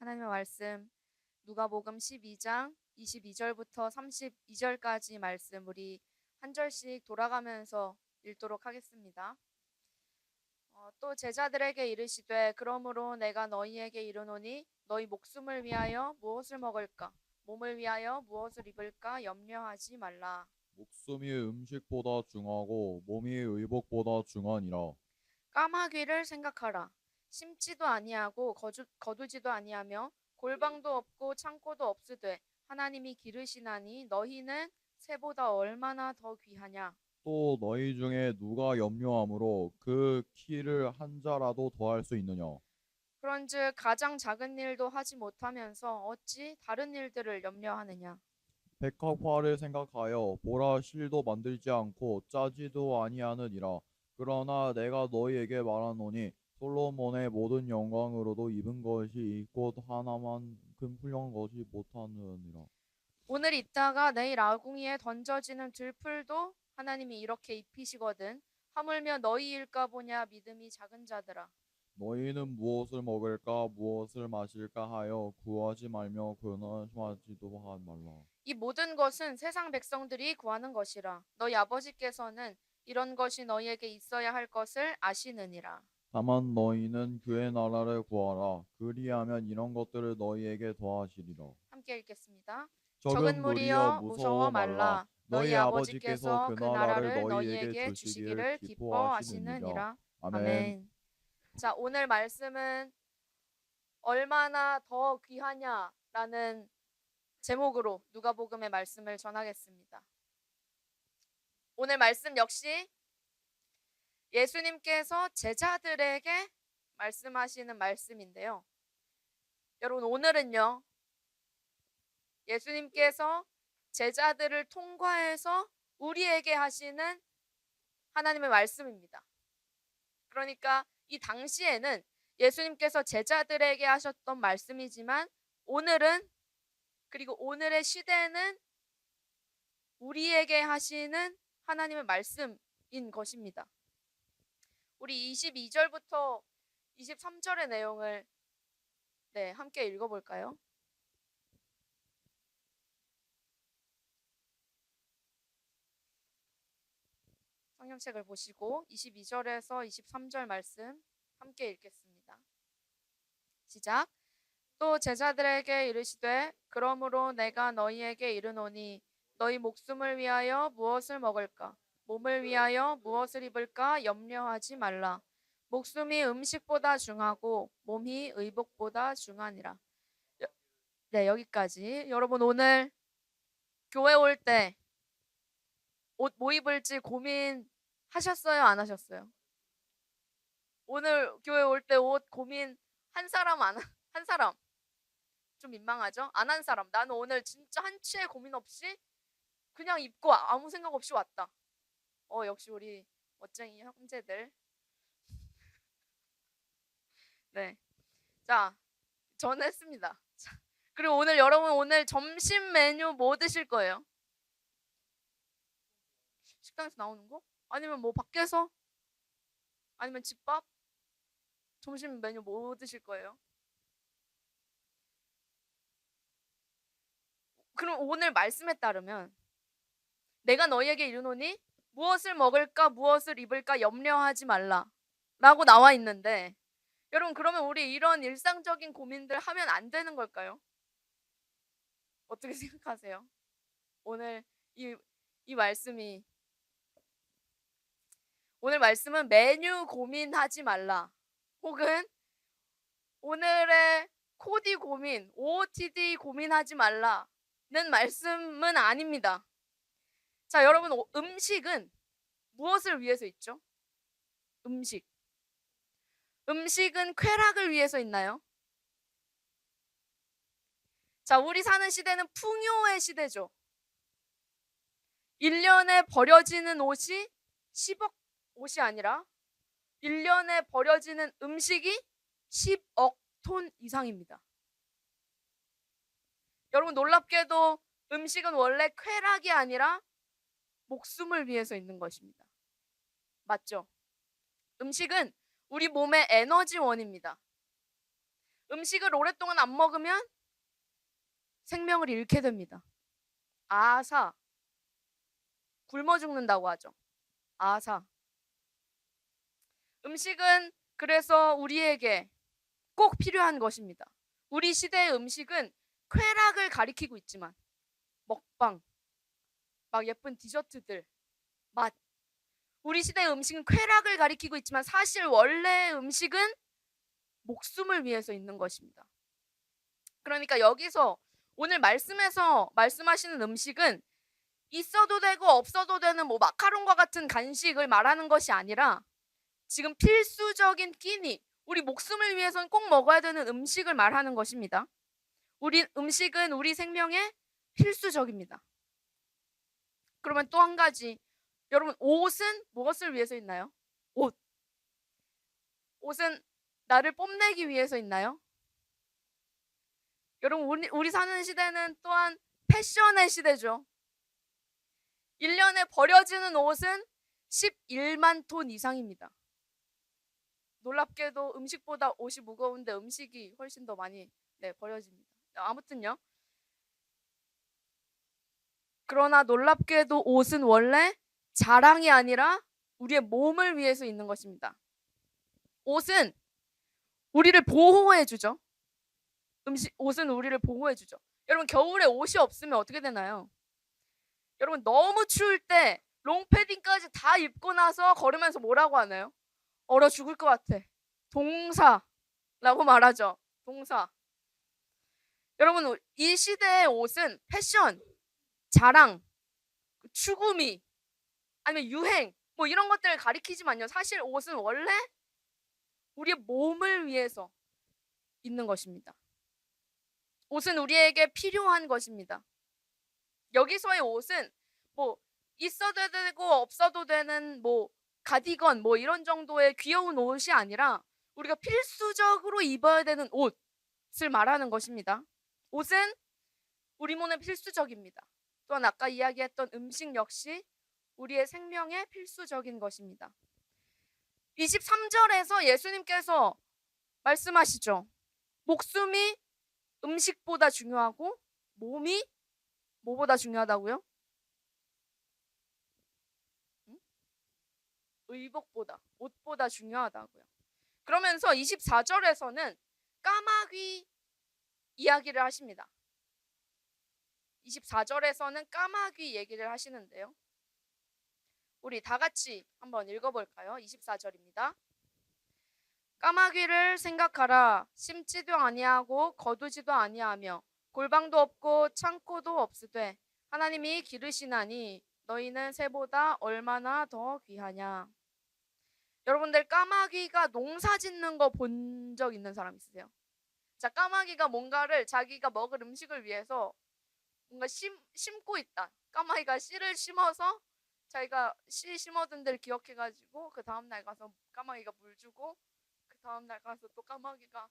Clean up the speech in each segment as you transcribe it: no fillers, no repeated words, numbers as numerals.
하나님의 말씀 누가복음 12장 22절부터 32절까지 말씀 우리 한 절씩 돌아가면서 읽도록 하겠습니다. 또 제자들에게 이르시되 그러므로 내가 너희에게 이르노니 너희 목숨을 위하여 무엇을 먹을까 몸을 위하여 무엇을 입을까 염려하지 말라. 목숨이 음식보다 중하고 몸이 의복보다 중하니라. 까마귀를 생각하라. 심지도 아니하고 거두지도 아니하며 골방도 없고 창고도 없으되 하나님이 기르시나니 너희는 새보다 얼마나 더 귀하냐. 또 너희 중에 누가 염려함으로 그 키를 한 자라도 더할 수 있느냐? 그런즉 가장 작은 일도 하지 못하면서 어찌 다른 일들을 염려하느냐. 백합화를 생각하여 보라 실도 만들지 않고 짜지도 아니하느니라. 그러나 내가 너희에게 말하노니 솔로몬의 모든 영광으로도 입은 것이 곧 하나만큼 훌륭한 것이 못하느니라. 오늘 있다가 내일 아궁이에 던져지는 들풀도 하나님이 이렇게 입히시거든. 하물며 너희 일까 보냐 믿음이 작은 자들아. 너희는 무엇을 먹을까 무엇을 마실까 하여 구하지 말며 근심하지도 말라. 이 모든 것은 세상 백성들이 구하는 것이라. 너희 아버지께서는 이런 것이 너희에게 있어야 할 것을 아시느니라. 다만 너희는 그의 나라를 구하라. 그리하면 이런 것들을 너희에게 더하시리라. 함께 읽겠습니다. 적은 적은 무리여 무리여 무서워 무서워 말라. 말라. 너희 너희 아버지께서 아버지께서 그 그 나라를 나라를 너희에게 너희에게 주시기를 주시기를 기뻐하시느니라. 기뻐하시느니라. 아멘. 아멘. 자, 오늘 말씀은 얼마나 더 귀하냐라는 제목으로 누가복음의 말씀을 전하겠습니다. 오늘 말씀 역시 예수님께서 제자들에게 말씀하시는 말씀인데요. 여러분, 오늘은요, 예수님께서 제자들을 통과해서 우리에게 하시는 하나님의 말씀입니다. 그러니까 이 당시에는 예수님께서 제자들에게 하셨던 말씀이지만 오늘은, 그리고 오늘의 시대는 우리에게 하시는 하나님의 말씀인 것입니다. 우리 22절부터 23절의 내용을 함께 읽어볼까요? 성경책을 보시고 22절에서 23절 말씀 함께 읽겠습니다. 시작. 또 제자들에게 이르시되 그러므로 내가 너희에게 이르노니 너희 목숨을 위하여 무엇을 먹을까 몸을 위하여 무엇을 입을까 염려하지 말라. 목숨이 음식보다 중하고 몸이 의복보다 중하니라. 네, 여기까지. 여러분, 오늘 교회 올 때 옷 뭐 입을지 고민하셨어요? 안 하셨어요? 오늘 교회 올 때 옷 고민 한 사람 한 사람 좀 민망하죠? 안 한 사람. 나는 오늘 진짜 한치의 고민 없이 그냥 입고 아무 생각 없이 왔다. 역시 우리 멋쟁이 형제들. 네. 자, 저는 했습니다. 그리고 오늘 여러분 오늘 점심 메뉴 뭐 드실 거예요? 식당에서 나오는 거? 아니면 뭐 밖에서? 아니면 집밥? 점심 메뉴 뭐 드실 거예요? 그럼 오늘 말씀에 따르면 내가 너희에게 이르노니 무엇을 먹을까 무엇을 입을까 염려하지 말라 라고 나와 있는데 여러분 그러면 우리 이런 일상적인 고민들 하면 안 되는 걸까요? 어떻게 생각하세요? 오늘 이 말씀이 오늘 말씀은 메뉴 고민하지 말라 혹은 오늘의 코디 고민, OOTD 고민하지 말라는 말씀은 아닙니다. 자, 여러분 음식은 무엇을 위해서 있죠? 음식은 쾌락을 위해서 있나요? 자, 우리 사는 시대는 풍요의 시대죠. 1년에 버려지는 옷이 10억 옷이 아니라 1년에 버려지는 음식이 10억 톤 이상입니다. 여러분 놀랍게도 음식은 원래 쾌락이 아니라 목숨을 위해서 있는 것입니다. 맞죠? 음식은 우리 몸의 에너지원입니다. 음식을 오랫동안 안 먹으면 생명을 잃게 됩니다. 아사, 굶어 죽는다고 하죠. 아사. 음식은 그래서 우리에게 꼭 필요한 것입니다. 우리 시대의 음식은 쾌락을 가리키고 있지만 먹방, 막 예쁜 디저트들, 맛. 우리 시대의 음식은 쾌락을 가리키고 있지만 사실 원래 음식은 목숨을 위해서 있는 것입니다. 그러니까 여기서 오늘 말씀에서 말씀하시는 음식은 있어도 되고 없어도 되는 뭐 마카롱과 같은 간식을 말하는 것이 아니라 지금 필수적인 끼니, 우리 목숨을 위해서는 꼭 먹어야 되는 음식을 말하는 것입니다. 음식은 우리 생명에 필수적입니다. 그러면 또 한 가지, 여러분 옷은 무엇을 위해서 있나요? 옷. 옷은 나를 뽐내기 위해서 있나요? 여러분 우리 사는 시대는 또한 패션의 시대죠. 1년에 버려지는 옷은 11만 톤 이상입니다. 놀랍게도 음식보다 옷이 무거운데 음식이 훨씬 더 많이 버려집니다. 아무튼요. 그러나 놀랍게도 옷은 원래 자랑이 아니라 우리의 몸을 위해서 있는 것입니다. 옷은 우리를 보호해 주죠. 옷은 우리를 보호해 주죠. 여러분 겨울에 옷이 없으면 어떻게 되나요? 여러분 너무 추울 때 롱패딩까지 다 입고 나서 걸으면서 뭐라고 하나요? 얼어 죽을 것 같아. 동사라고 말하죠. 동사. 여러분 이 시대의 옷은 패션, 자랑, 추구미, 아니면 유행 뭐 이런 것들을 가리키지만요. 사실 옷은 원래 우리의 몸을 위해서 있는 것입니다. 옷은 우리에게 필요한 것입니다. 여기서의 옷은 뭐 있어도 되고 없어도 되는 뭐 가디건 뭐 이런 정도의 귀여운 옷이 아니라 우리가 필수적으로 입어야 되는 옷을 말하는 것입니다. 옷은 우리 몸에 필수적입니다. 또한 아까 이야기했던 음식 역시 우리의 생명에 필수적인 것입니다. 23절에서 예수님께서 말씀하시죠. 목숨이 음식보다 중요하고 몸이 뭐보다 중요하다고요? 의복보다, 옷보다 중요하다고요. 그러면서 24절에서는 까마귀 이야기를 하십니다. 24절에서는 까마귀 얘기를 하시는데요. 우리 다 같이 한번 읽어볼까요? 24절입니다. 까마귀를 생각하라. 심지도 아니하고 거두지도 아니하며 골방도 없고 창고도 없으되 하나님이 기르시나니 너희는 새보다 얼마나 더 귀하냐. 여러분들 까마귀가 농사 짓는 거 본 적 있는 사람 있으세요? 자, 까마귀가 뭔가를 자기가 먹을 음식을 위해서 뭔가 심고 있다. 까마귀가 씨를 심어서 자기가 씨 심어둔 데를 기억해가지고 그 다음날 가서 까마귀가 물 주고 그 다음날 가서 또 까마귀가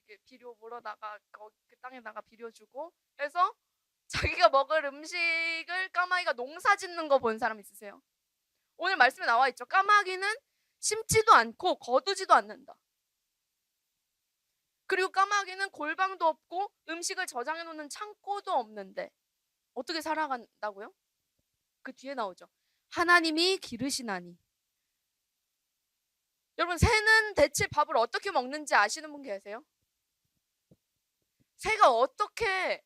이게 비료 물어다가 그 땅에다가 비료 주고 해서 자기가 먹을 음식을 까마귀가 농사 짓는 거 본 사람 있으세요? 오늘 말씀에 나와 있죠. 까마귀는 심지도 않고 거두지도 않는다. 그리고 까마귀는 골방도 없고 음식을 저장해 놓는 창고도 없는데 어떻게 살아간다고요? 그 뒤에 나오죠. 하나님이 기르시나니. 여러분 새는 대체 밥을 어떻게 먹는지 아시는 분 계세요? 새가 어떻게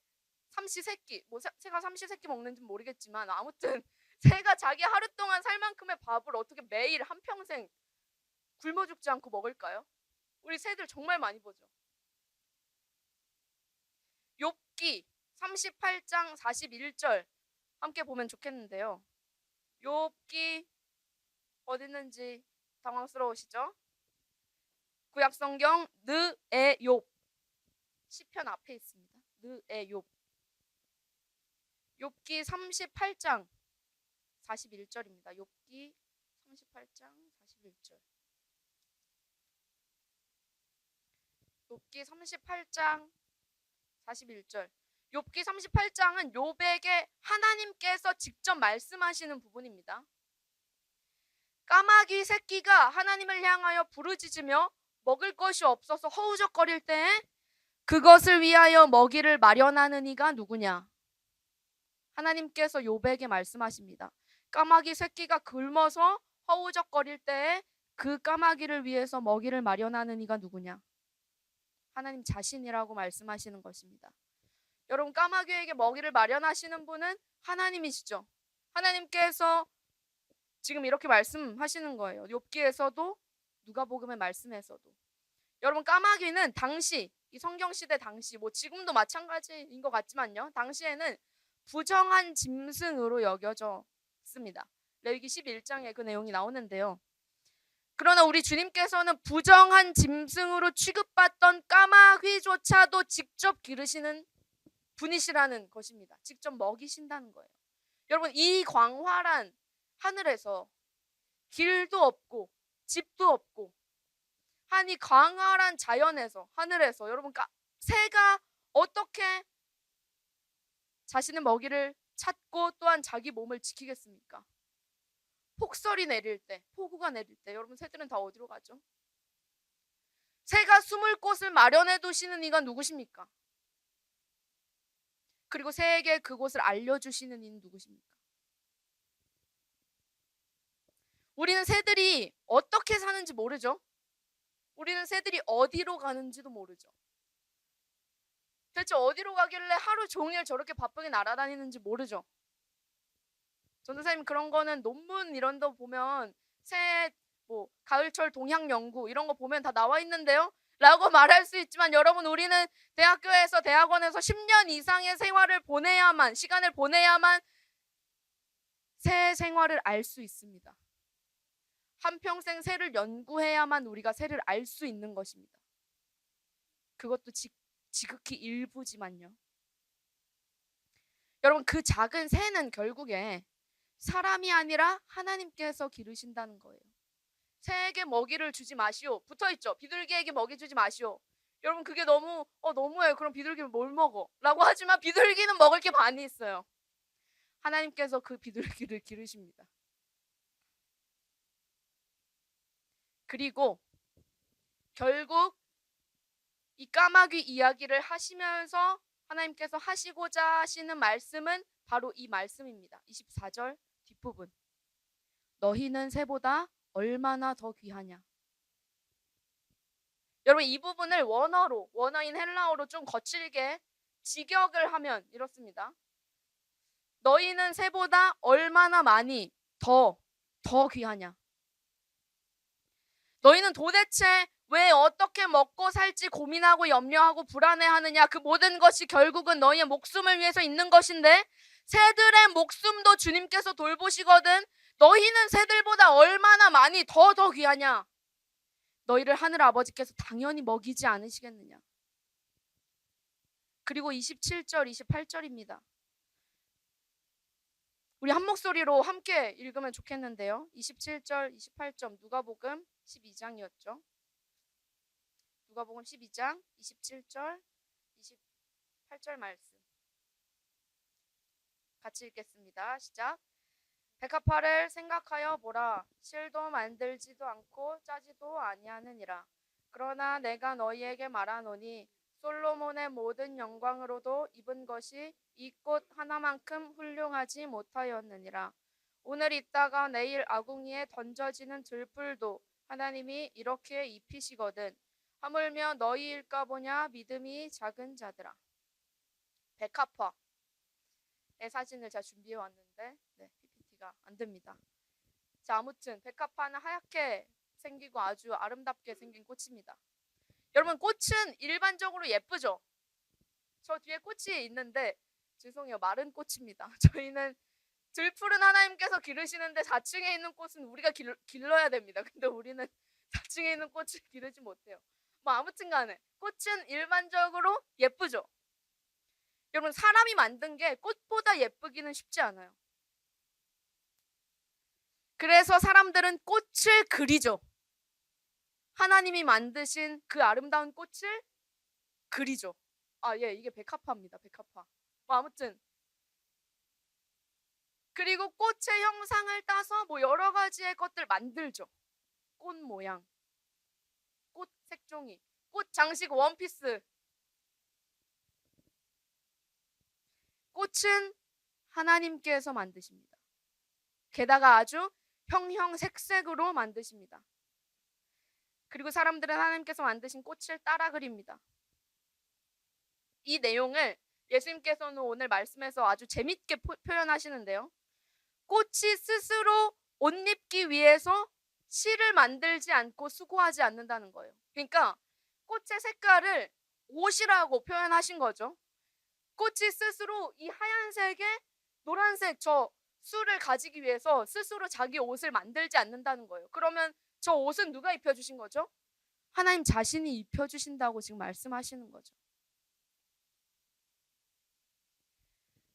삼시세끼, 뭐 새가 삼시세끼 먹는지 모르겠지만 아무튼 새가 자기 하루 동안 살 만큼의 밥을 어떻게 매일 한평생 굶어 죽지 않고 먹을까요? 우리 새들 정말 많이 보죠. 욥기 38장 41절 함께 보면 좋겠는데요. 욥기 어디 있는지 당황스러우시죠? 구약성경 느에 욥 시편 앞에 있습니다. 느에 욥. 욥기 38장 41절입니다. 욥기 38장 41절. 욥기 38장 41절. 욥기 38장은 욥에게 하나님께서 직접 말씀하시는 부분입니다. 까마귀 새끼가 하나님을 향하여 부르짖으며 먹을 것이 없어서 허우적거릴 때에 그것을 위하여 먹이를 마련하는 이가 누구냐? 하나님께서 욥에게 말씀하십니다. 까마귀 새끼가 굶어서 허우적거릴 때에 그 까마귀를 위해서 먹이를 마련하는 이가 누구냐? 하나님 자신이라고 말씀하시는 것입니다. 여러분, 까마귀에게 먹이를 마련하시는 분은 하나님이시죠. 하나님께서 지금 이렇게 말씀하시는 거예요. 욥기에서도 누가복음의 말씀에서도. 여러분, 까마귀는 당시 이 성경 시대 당시 뭐 지금도 마찬가지인 것 같지만요. 당시에는 부정한 짐승으로 여겨졌습니다. 레위기 11장에 그 내용이 나오는데요. 그러나 우리 주님께서는 부정한 짐승으로 취급받던 까마귀조차도 직접 기르시는 분이시라는 것입니다. 직접 먹이신다는 거예요. 여러분, 이 광활한 하늘에서 길도 없고 집도 없고 한 이 광활한 자연에서 하늘에서 여러분, 새가 어떻게 자신의 먹이를 찾고 또한 자기 몸을 지키겠습니까? 폭설이 내릴 때, 폭우가 내릴 때 여러분, 새들은 다 어디로 가죠? 새가 숨을 곳을 마련해 두시는 이가 누구십니까? 그리고 새에게 그곳을 알려주시는 이는 누구십니까? 우리는 새들이 어떻게 사는지 모르죠. 우리는 새들이 어디로 가는지도 모르죠. 대체 어디로 가길래 하루 종일 저렇게 바쁘게 날아다니는지 모르죠. 전도사님, 그런 거는 논문 이런 거 보면 새 뭐 가을철 동향 연구 이런 거 보면 다 나와 있는데요 라고 말할 수 있지만, 여러분, 우리는 대학교에서 대학원에서 10년 이상의 시간을 보내야만 새 생활을 알 수 있습니다. 한평생 새를 연구해야만 우리가 새를 알 수 있는 것입니다. 그것도 지극히 일부지만요. 여러분, 그 작은 새는 결국에 사람이 아니라 하나님께서 기르신다는 거예요. 새에게 먹이를 주지 마시오. 붙어있죠. 비둘기에게 먹이 주지 마시오. 여러분, 그게 너무해요. 그럼 비둘기는 뭘 먹어? 라고 하지만 비둘기는 먹을 게 많이 있어요. 하나님께서 그 비둘기를 기르십니다. 그리고 결국 이 까마귀 이야기를 하시면서 하나님께서 하시고자 하시는 말씀은 바로 이 말씀입니다. 24절 뒷부분. 너희는 새보다 얼마나 더 귀하냐. 여러분, 이 부분을 원어인 헬라어로 좀 거칠게 직역을 하면 이렇습니다. 너희는 새보다 얼마나 많이 더 귀하냐. 너희는 도대체 왜 어떻게 먹고 살지 고민하고 염려하고 불안해하느냐. 그 모든 것이 결국은 너희의 목숨을 위해서 있는 것인데, 새들의 목숨도 주님께서 돌보시거든. 너희는 새들보다 얼마나 많이 더 귀하냐. 너희를 하늘 아버지께서 당연히 먹이지 않으시겠느냐. 그리고 27절 28절입니다. 우리 한 목소리로 함께 읽으면 좋겠는데요. 27절 28절 누가복음 12장이었죠. 누가복음 12장 27절 28절 말씀 같이 읽겠습니다. 시작. 백합화를 생각하여 보라. 실도 만들지도 않고 짜지도 아니하느니라. 그러나 내가 너희에게 말하노니 솔로몬의 모든 영광으로도 입은 것이 이 꽃 하나만큼 훌륭하지 못하였느니라. 오늘 있다가 내일 아궁이에 던져지는 들불도 하나님이 이렇게 입히시거든. 하물며 너희일까 보냐 믿음이 작은 자들아. 백합화의 사진을 제가 준비해 왔는데 PPT가 안 됩니다. 자, 아무튼 백합화는 하얗게 생기고 아주 아름답게 생긴 꽃입니다. 여러분, 꽃은 일반적으로 예쁘죠? 저 뒤에 꽃이 있는데 죄송해요, 마른 꽃입니다. 저희는 들풀은 하나님께서 기르시는데 4층에 있는 꽃은 우리가 길러야 됩니다. 근데 우리는 4층에 있는 꽃을 기르지 못해요. 뭐 아무튼 간에 꽃은 일반적으로 예쁘죠? 여러분, 사람이 만든 게 꽃보다 예쁘기는 쉽지 않아요. 그래서 사람들은 꽃을 그리죠. 하나님이 만드신 그 아름다운 꽃을 그리죠. 이게 백합화입니다. 백합화. 뭐 아무튼 그리고 꽃의 형상을 따서 뭐 여러 가지의 것들 만들죠. 꽃 모양, 꽃 색종이, 꽃 장식 원피스, 꽃은 하나님께서 만드십니다. 게다가 아주 형형색색으로 만드십니다. 그리고 사람들은 하나님께서 만드신 꽃을 따라 그립니다. 이 내용을 예수님께서는 오늘 말씀에서 아주 재밌게 표현하시는데요. 꽃이 스스로 옷 입기 위해서 실을 만들지 않고 수고하지 않는다는 거예요. 그러니까 꽃의 색깔을 옷이라고 표현하신 거죠. 꽃이 스스로 이 하얀색에 노란색 저 술을 가지기 위해서 스스로 자기 옷을 만들지 않는다는 거예요. 그러면 저 옷은 누가 입혀주신 거죠? 하나님 자신이 입혀주신다고 지금 말씀하시는 거죠.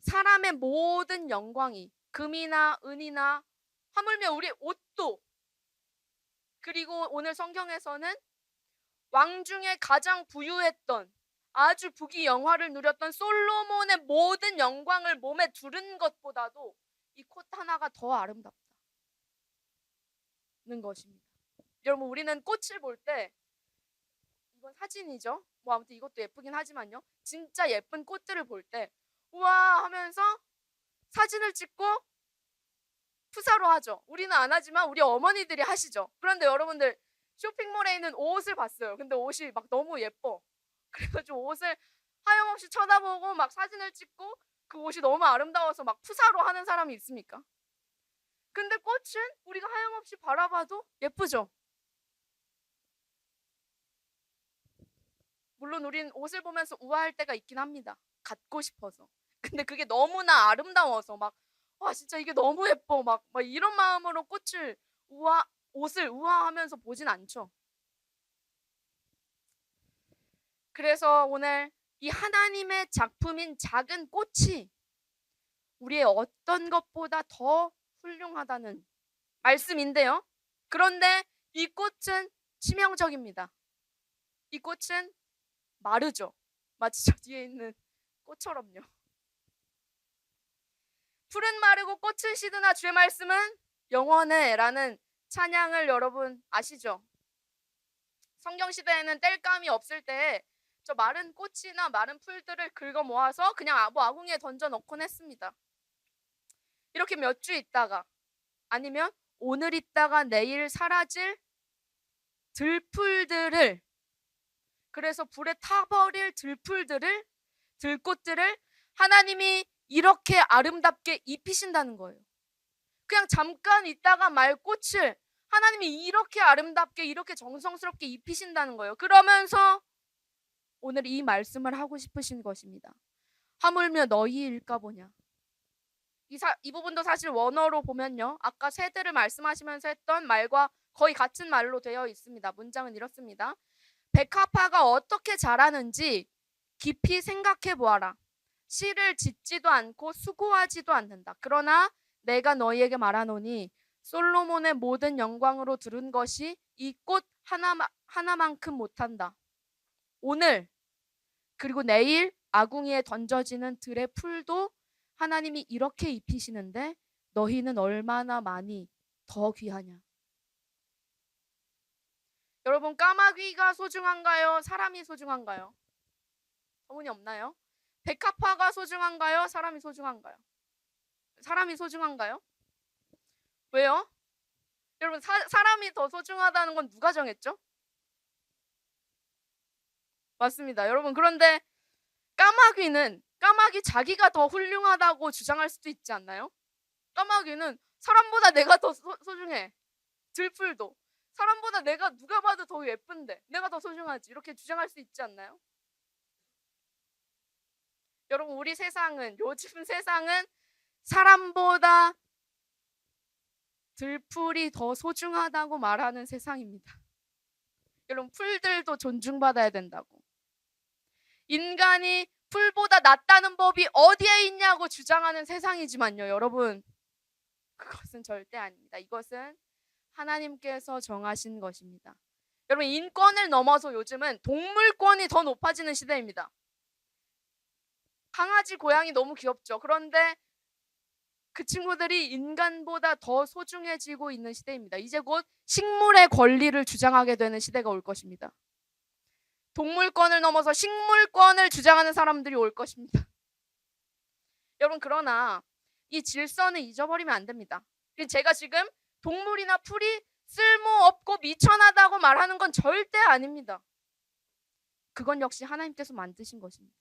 사람의 모든 영광이 금이나 은이나 하물며 우리 옷도, 그리고 오늘 성경에서는 왕 중에 가장 부유했던 아주 부귀 영화를 누렸던 솔로몬의 모든 영광을 몸에 두른 것보다도 이 꽃 하나가 더 아름답다는 것입니다. 여러분, 우리는 꽃을 볼 때, 이건 사진이죠. 뭐 아무튼 이것도 예쁘긴 하지만요. 진짜 예쁜 꽃들을 볼 때 우와 하면서 사진을 찍고 푸사로 하죠. 우리는 안 하지만 우리 어머니들이 하시죠. 그런데 여러분들 쇼핑몰에 있는 옷을 봤어요. 근데 옷이 막 너무 예뻐. 그래가지고 옷을 하염없이 쳐다보고 막 사진을 찍고 그 옷이 너무 아름다워서 막 푸사로 하는 사람이 있습니까? 근데 꽃은 우리가 하염없이 바라봐도 예쁘죠. 물론 우린 옷을 보면서 우아할 때가 있긴 합니다. 갖고 싶어서. 근데 그게 너무나 아름다워서 막 와 진짜 이게 너무 예뻐 막 이런 마음으로 옷을 우아하면서 보진 않죠. 그래서 오늘 이 하나님의 작품인 작은 꽃이 우리의 어떤 것보다 더 훌륭하다는 말씀인데요. 그런데 이 꽃은 치명적입니다. 이 꽃은 마르죠. 마치 저 뒤에 있는 꽃처럼요. 풀은 마르고 꽃은 시드나 주의 말씀은 영원해 라는 찬양을 여러분 아시죠? 성경시대에는 땔감이 없을 때 저 마른 꽃이나 마른 풀들을 긁어 모아서 그냥 아궁이에 던져 넣곤 했습니다. 이렇게 몇 주 있다가 아니면 오늘 있다가 내일 사라질 들풀들을, 그래서 불에 타버릴 들꽃들을 하나님이 이렇게 아름답게 입히신다는 거예요. 그냥 잠깐 있다가 말 꽃을 하나님이 이렇게 아름답게 이렇게 정성스럽게 입히신다는 거예요. 그러면서 오늘 이 말씀을 하고 싶으신 것입니다. 하물며 너희일까 보냐. 이 부분도 사실 원어로 보면요, 아까 새들을 말씀하시면서 했던 말과 거의 같은 말로 되어 있습니다. 문장은 이렇습니다. 백합화가 어떻게 자라는지 깊이 생각해 보아라. 씨를 짓지도 않고 수고하지도 않는다. 그러나 내가 너희에게 말하노니 솔로몬의 모든 영광으로 들은 것이 이 꽃 하나만큼 못한다. 오늘 그리고 내일 아궁이에 던져지는 들의 풀도 하나님이 이렇게 입히시는데 너희는 얼마나 많이 더 귀하냐. 여러분, 까마귀가 소중한가요? 사람이 소중한가요? 소문이 없나요? 백합화가 소중한가요? 사람이 소중한가요? 사람이 소중한가요? 왜요? 여러분, 사람이 더 소중하다는 건 누가 정했죠? 맞습니다. 여러분, 그런데 까마귀 자기가 더 훌륭하다고 주장할 수도 있지 않나요? 까마귀는 사람보다 내가 더 소중해. 들풀도 사람보다 내가 누가 봐도 더 예쁜데 내가 더 소중하지, 이렇게 주장할 수 있지 않나요? 여러분, 요즘 세상은 사람보다 들풀이 더 소중하다고 말하는 세상입니다. 여러분, 풀들도 존중받아야 된다고. 인간이 풀보다 낫다는 법이 어디에 있냐고 주장하는 세상이지만요, 여러분, 그것은 절대 아닙니다. 이것은 하나님께서 정하신 것입니다. 여러분, 인권을 넘어서 요즘은 동물권이 더 높아지는 시대입니다. 강아지, 고양이 너무 귀엽죠. 그런데 그 친구들이 인간보다 더 소중해지고 있는 시대입니다. 이제 곧 식물의 권리를 주장하게 되는 시대가 올 것입니다. 동물권을 넘어서 식물권을 주장하는 사람들이 올 것입니다. 여러분, 그러나 이 질서는 잊어버리면 안 됩니다. 제가 지금 동물이나 풀이 쓸모없고 미천하다고 말하는 건 절대 아닙니다. 그건 역시 하나님께서 만드신 것입니다.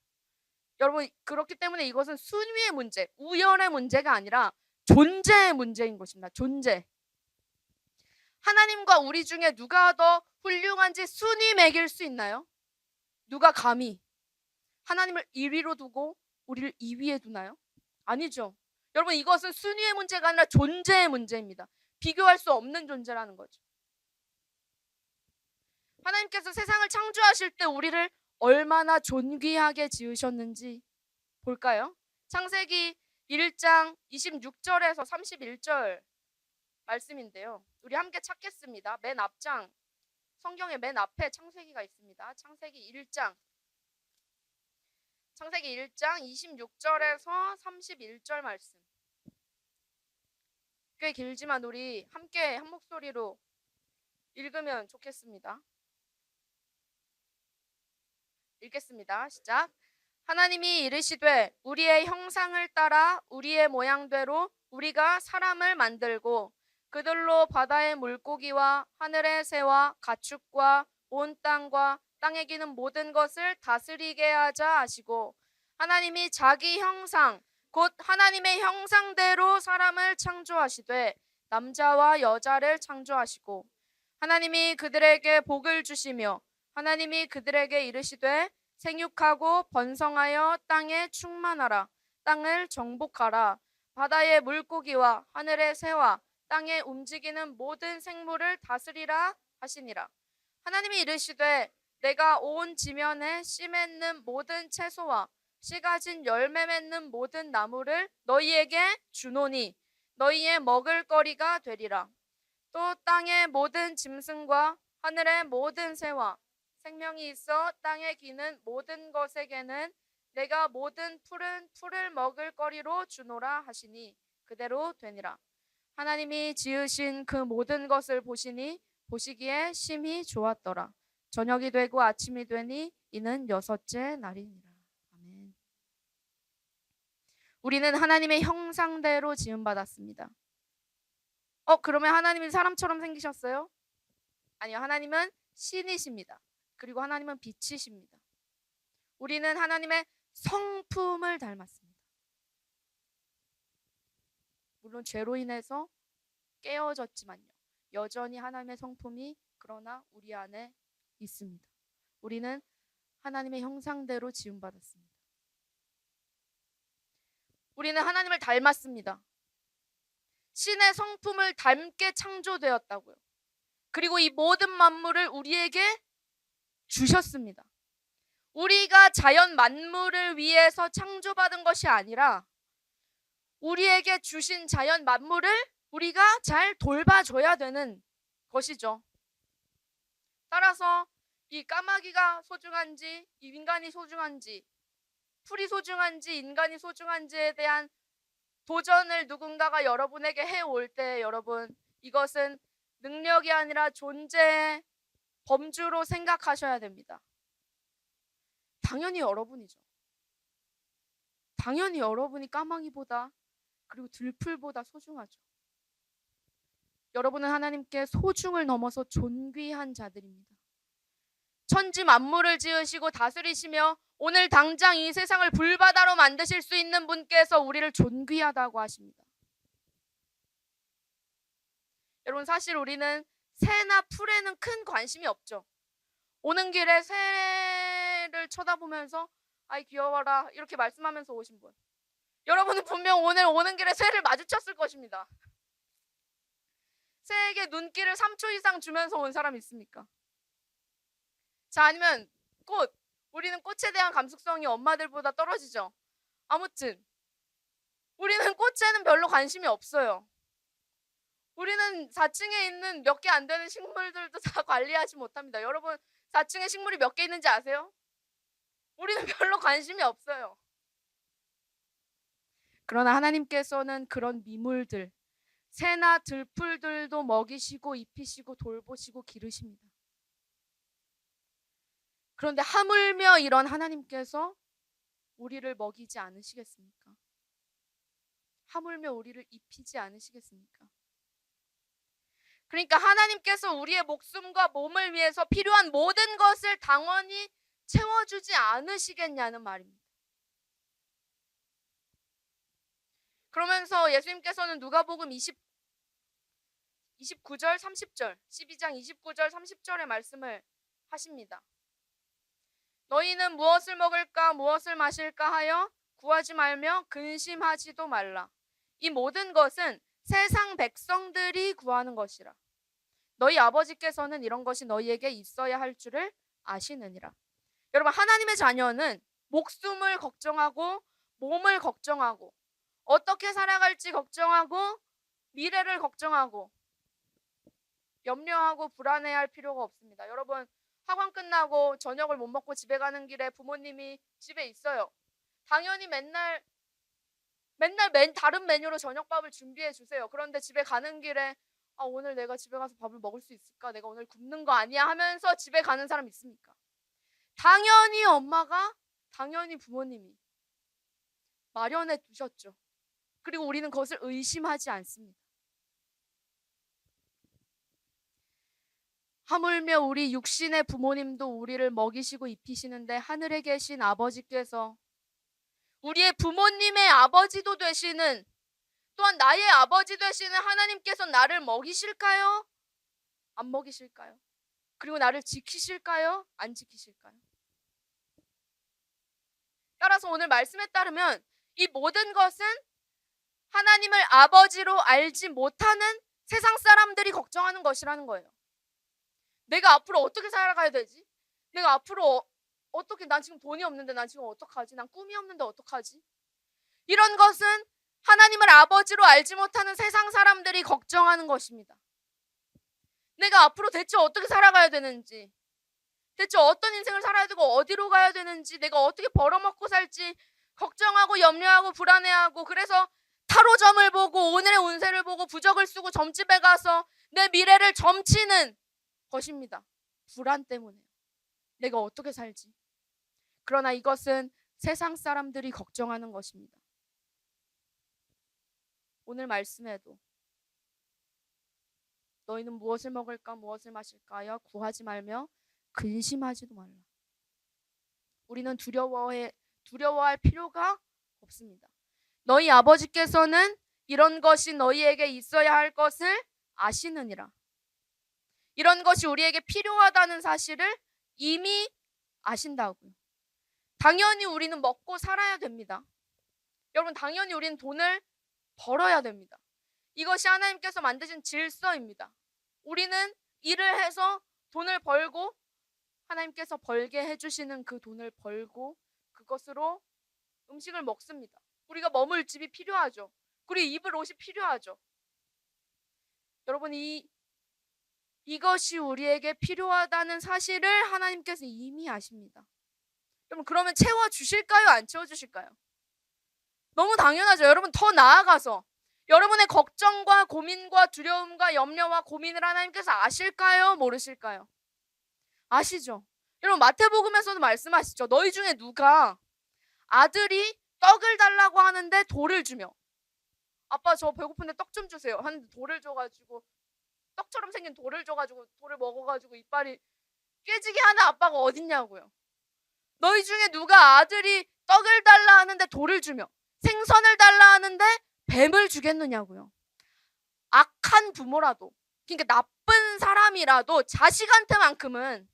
여러분, 그렇기 때문에 이것은 순위의 문제, 우열의 문제가 아니라 존재의 문제인 것입니다. 존재. 하나님과 우리 중에 누가 더 훌륭한지 순위 매길 수 있나요? 누가 감히 하나님을 1위로 두고 우리를 2위에 두나요? 아니죠. 여러분, 이것은 순위의 문제가 아니라 존재의 문제입니다. 비교할 수 없는 존재라는 거죠. 하나님께서 세상을 창조하실 때 우리를 얼마나 존귀하게 지으셨는지 볼까요? 창세기 1장 26절에서 31절 말씀인데요. 우리 함께 찾겠습니다. 맨 앞장, 성경의 맨 앞에 창세기가 있습니다. 창세기 1장 26절에서 31절 말씀. 꽤 길지만 우리 함께 한 목소리로 읽으면 좋겠습니다. 읽겠습니다. 시작. 하나님이 이르시되 우리의 형상을 따라 우리의 모양대로 우리가 사람을 만들고 그들로 바다의 물고기와 하늘의 새와 가축과 온 땅과 땅에 기는 모든 것을 다스리게 하자 하시고, 하나님이 자기 형상 곧 하나님의 형상대로 사람을 창조하시되 남자와 여자를 창조하시고, 하나님이 그들에게 복을 주시며 하나님이 그들에게 이르시되 생육하고 번성하여 땅에 충만하라. 땅을 정복하라. 바다의 물고기와 하늘의 새와 땅에 움직이는 모든 생물을 다스리라 하시니라. 하나님이 이르시되 내가 온 지면에 씨 맺는 모든 채소와 씨 가진 열매 맺는 모든 나무를 너희에게 주노니 너희의 먹을거리가 되리라. 또 땅의 모든 짐승과 하늘의 모든 새와 생명이 있어 땅에 기는 모든 것에게는 내가 모든 푸른 풀을 먹을 거리로 주노라 하시니 그대로 되니라. 하나님이 지으신 그 모든 것을 보시니 보시기에 심히 좋았더라. 저녁이 되고 아침이 되니 이는 6째 날이니라. 아멘. 우리는 하나님의 형상대로 지음받았습니다. 그러면 하나님이 사람처럼 생기셨어요? 아니요. 하나님은 신이십니다. 그리고 하나님은 빛이십니다. 우리는 하나님의 성품을 닮았습니다. 물론 죄로 인해서 깨어졌지만요. 여전히 하나님의 성품이 그러나 우리 안에 있습니다. 우리는 하나님의 형상대로 지음받았습니다. 우리는 하나님을 닮았습니다. 신의 성품을 닮게 창조되었다고요. 그리고 이 모든 만물을 우리에게 주셨습니다. 우리가 자연 만물을 위해서 창조받은 것이 아니라 우리에게 주신 자연 만물을 우리가 잘 돌봐줘야 되는 것이죠. 따라서 이 까마귀가 소중한지, 이 인간이 소중한지, 풀이 소중한지, 인간이 소중한지에 대한 도전을 누군가가 여러분에게 해올 때 여러분, 이것은 능력이 아니라 존재의 범주로 생각하셔야 됩니다. 당연히 여러분이죠. 당연히 여러분이 까마귀보다 그리고 들풀보다 소중하죠. 여러분은 하나님께 소중을 넘어서 존귀한 자들입니다. 천지 만물을 지으시고 다스리시며 오늘 당장 이 세상을 불바다로 만드실 수 있는 분께서 우리를 존귀하다고 하십니다. 여러분, 사실 우리는 새나 풀에는 큰 관심이 없죠. 오는 길에 새를 쳐다보면서 아이 귀여워라 이렇게 말씀하면서 오신 분, 여러분은 분명 오늘 오는 길에 새를 마주쳤을 것입니다. 새에게 눈길을 3초 이상 주면서 온 사람 있습니까? 자, 아니면 꽃. 우리는 꽃에 대한 감수성이 엄마들보다 떨어지죠. 아무튼 우리는 꽃에는 별로 관심이 없어요. 우리는 4층에 있는 몇 개 안 되는 식물들도 다 관리하지 못합니다. 여러분, 4층에 식물이 몇 개 있는지 아세요? 우리는 별로 관심이 없어요. 그러나 하나님께서는 그런 미물들, 새나 들풀들도 먹이시고 입히시고 돌보시고 기르십니다. 그런데 하물며 이런 하나님께서 우리를 먹이지 않으시겠습니까? 하물며 우리를 입히지 않으시겠습니까? 그러니까 하나님께서 우리의 목숨과 몸을 위해서 필요한 모든 것을 당연히 채워주지 않으시겠냐는 말입니다. 그러면서 예수님께서는 누가복음 29절 30절 12장 29절 30절의 말씀을 하십니다. 너희는 무엇을 먹을까 무엇을 마실까 하여 구하지 말며 근심하지도 말라. 이 모든 것은 세상 백성들이 구하는 것이라. 너희 아버지께서는 이런 것이 너희에게 있어야 할 줄을 아시느니라. 여러분, 하나님의 자녀는 목숨을 걱정하고 몸을 걱정하고 어떻게 살아갈지 걱정하고 미래를 걱정하고 염려하고 불안해할 필요가 없습니다. 여러분, 학원 끝나고 저녁을 못 먹고 집에 가는 길에 부모님이 집에 있어요. 당연히 맨날 다른 메뉴로 저녁밥을 준비해 주세요. 그런데 집에 가는 길에 오늘 내가 집에 가서 밥을 먹을 수 있을까? 내가 오늘 굶는 거 아니야? 하면서 집에 가는 사람 있습니까? 당연히 엄마가, 당연히 부모님이 마련해 두셨죠. 그리고 우리는 그것을 의심하지 않습니다. 하물며 우리 육신의 부모님도 우리를 먹이시고 입히시는데 하늘에 계신 아버지께서 우리의 부모님의 아버지도 되시는, 또한 나의 아버지 되시는 하나님께서 나를 먹이실까요? 안 먹이실까요? 그리고 나를 지키실까요? 안 지키실까요? 따라서 오늘 말씀에 따르면 이 모든 것은 하나님을 아버지로 알지 못하는 세상 사람들이 걱정하는 것이라는 거예요. 내가 앞으로 어떻게 살아가야 되지? 내가 앞으로 어떻게, 난 지금 돈이 없는데 난 지금 어떡하지? 난 꿈이 없는데 어떡하지? 이런 것은 하나님을 아버지로 알지 못하는 세상 사람들이 걱정하는 것입니다. 내가 앞으로 대체 어떻게 살아가야 되는지, 대체 어떤 인생을 살아야 되고 어디로 가야 되는지, 내가 어떻게 벌어먹고 살지 걱정하고 염려하고 불안해하고, 그래서 타로점을 보고 오늘의 운세를 보고 부적을 쓰고 점집에 가서 내 미래를 점치는 것입니다. 불안 때문에 내가 어떻게 살지. 그러나 이것은 세상 사람들이 걱정하는 것입니다. 오늘 말씀에도 너희는 무엇을 먹을까 무엇을 마실까 하여 구하지 말며 근심하지도 말라. 우리는 두려워할 필요가 없습니다. 너희 아버지께서는 이런 것이 너희에게 있어야 할 것을 아시느니라. 이런 것이 우리에게 필요하다는 사실을 이미 아신다고요. 당연히 우리는 먹고 살아야 됩니다. 여러분, 당연히 우리는 돈을 벌어야 됩니다. 이것이 하나님께서 만드신 질서입니다. 우리는 일을 해서 돈을 벌고 하나님께서 벌게 해주시는 그 돈을 벌고 그것으로 음식을 먹습니다. 우리가 머물 집이 필요하죠. 그리고 입을 옷이 필요하죠. 여러분, 이것이 우리에게 필요하다는 사실을 하나님께서 이미 아십니다. 여러분, 그러면 채워주실까요? 안 채워주실까요? 너무 당연하죠. 여러분, 더 나아가서 여러분의 걱정과 고민과 두려움과 염려와 고민을 하나님께서 아실까요? 모르실까요? 아시죠? 여러분, 마태복음에서도 말씀하시죠. 너희 중에 누가 아들이 떡을 달라고 하는데 돌을 주며, 아빠 저 배고픈데 떡 좀 주세요 하는데 돌을 줘가지고, 떡처럼 생긴 돌을 줘가지고 돌을 먹어가지고 이빨이 깨지게 하는 아빠가 어딨냐고요. 너희 중에 누가 아들이 떡을 달라 하는데 돌을 주며 생선을 달라 하는데 뱀을 주겠느냐고요. 악한 부모라도, 그러니까 나쁜 사람이라도 자식한테만큼은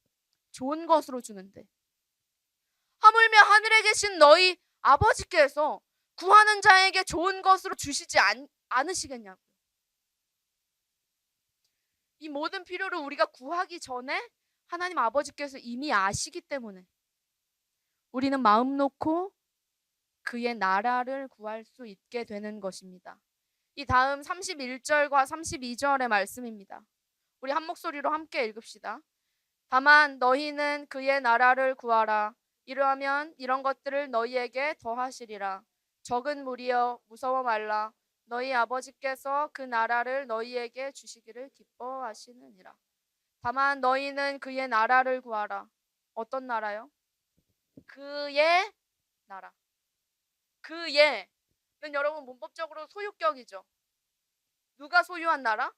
좋은 것으로 주는데 하물며 하늘에 계신 너희 아버지께서 구하는 자에게 좋은 것으로 주시지 않으시겠냐고요. 이 모든 필요를 우리가 구하기 전에 하나님 아버지께서 이미 아시기 때문에 우리는 마음 놓고 그의 나라를 구할 수 있게 되는 것입니다. 이 다음 31절과 32절의 말씀입니다. 우리 한 목소리로 함께 읽읍시다. 다만 너희는 그의 나라를 구하라. 이러하면 이런 것들을 너희에게 더하시리라. 적은 무리여 무서워 말라. 너희 아버지께서 그 나라를 너희에게 주시기를 기뻐하시느니라. 다만 너희는 그의 나라를 구하라. 어떤 나라요? 그의 나라. 그의. 여러분 문법적으로 소유격이죠. 누가 소유한 나라?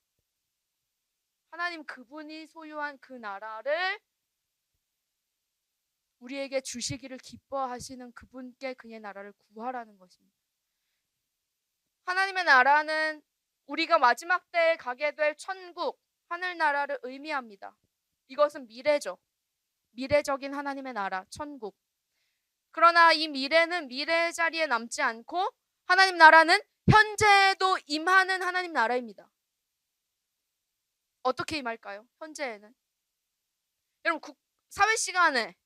하나님 그분이 소유한 그 나라를 우리에게 주시기를 기뻐하시는 그분께 그의 나라를 구하라는 것입니다. 하나님의 나라는 우리가 마지막 때에 가게 될 천국, 하늘나라를 의미합니다. 이것은 미래죠. 미래적인 하나님의 나라, 천국. 그러나 이 미래는 미래의 자리에 남지 않고 하나님 나라는 현재에도 임하는 하나님 나라입니다. 어떻게 임할까요? 현재에는. 여러분 사회 시간에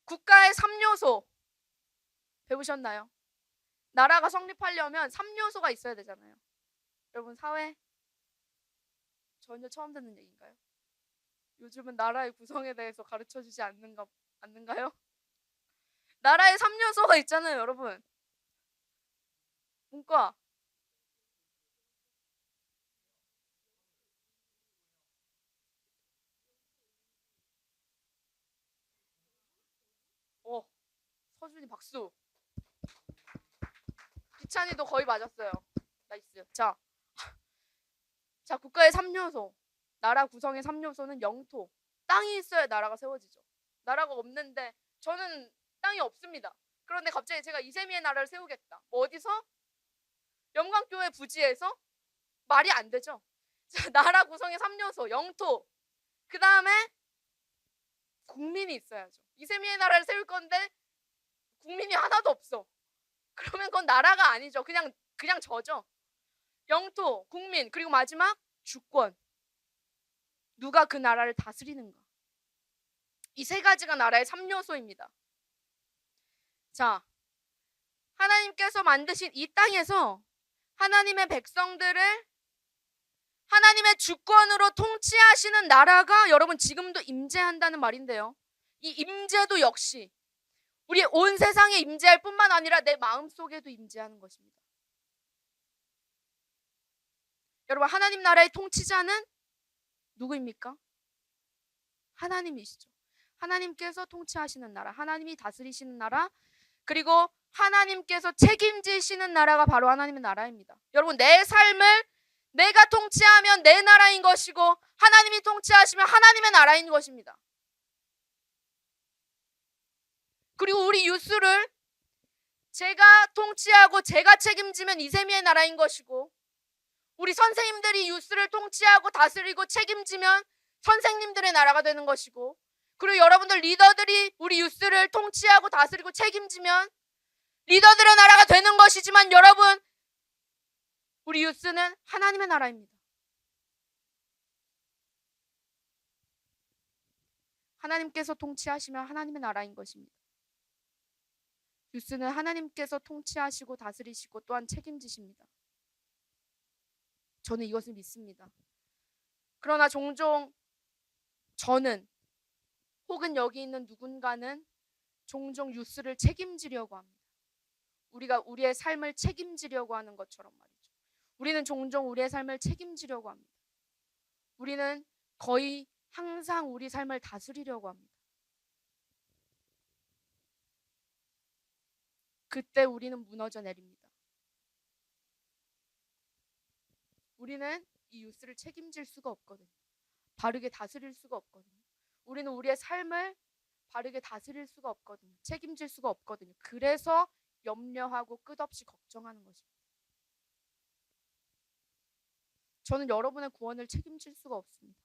국가의 3요소 배우셨나요? 나라가 성립하려면 3요소가 있어야 되잖아요. 여러분 사회 전혀 처음 듣는 얘기인가요? 요즘은 나라의 구성에 대해서 가르쳐주지 않는가요? 나라의 3요소가 있잖아요, 여러분. 문과. 서준이 박수. 기찬이도 거의 맞았어요. 나이스. 자, 국가의 3요소. 나라 구성의 3요소는 영토. 땅이 있어야 나라가 세워지죠. 나라가 없는데 저는 땅이 없습니다. 그런데 갑자기 제가 이세미의 나라를 세우겠다. 뭐 어디서? 영광교회 부지에서? 말이 안 되죠. 자, 나라 구성의 3요소. 영토. 그 다음에 국민이 있어야죠. 이세미의 나라를 세울 건데 국민이 하나도 없어. 그러면 그건 나라가 아니죠. 그냥 저죠. 영토, 국민, 그리고 마지막 주권. 누가 그 나라를 다스리는가. 이 세 가지가 나라의 3요소입니다. 자, 하나님께서 만드신 이 땅에서 하나님의 백성들을 하나님의 주권으로 통치하시는 나라가 여러분 지금도 임재한다는 말인데요. 이 임재도 역시 우리의 온 세상에 임재할 뿐만 아니라 내 마음속에도 임재하는 것입니다. 여러분 하나님 나라의 통치자는 누구입니까? 하나님이시죠. 하나님께서 통치하시는 나라, 하나님이 다스리시는 나라, 그리고 하나님께서 책임지시는 나라가 바로 하나님의 나라입니다. 여러분 내 삶을 내가 통치하면 내 나라인 것이고 하나님이 통치하시면 하나님의 나라인 것입니다. 그리고 우리 유수를 제가 통치하고 제가 책임지면 이세미의 나라인 것이고 우리 선생님들이 유수를 통치하고 다스리고 책임지면 선생님들의 나라가 되는 것이고 그리고 여러분들 리더들이 우리 유스를 통치하고 다스리고 책임지면 리더들의 나라가 되는 것이지만 여러분 우리 유스는 하나님의 나라입니다. 하나님께서 통치하시면 하나님의 나라인 것입니다. 유스는 하나님께서 통치하시고 다스리시고 또한 책임지십니다. 저는 이것을 믿습니다. 그러나 종종 저는 혹은 여기 있는 누군가는 종종 유스를 책임지려고 합니다. 우리가 우리의 삶을 책임지려고 하는 것처럼 말이죠. 우리는 종종 우리의 삶을 책임지려고 합니다. 우리는 거의 항상 우리 삶을 다스리려고 합니다. 그때 우리는 무너져 내립니다. 우리는 이 유스를 책임질 수가 없거든요. 바르게 다스릴 수가 없거든요. 우리는 우리의 삶을 바르게 다스릴 수가 없거든요. 책임질 수가 없거든요. 그래서 염려하고 끝없이 걱정하는 것입니다. 저는 여러분의 구원을 책임질 수가 없습니다.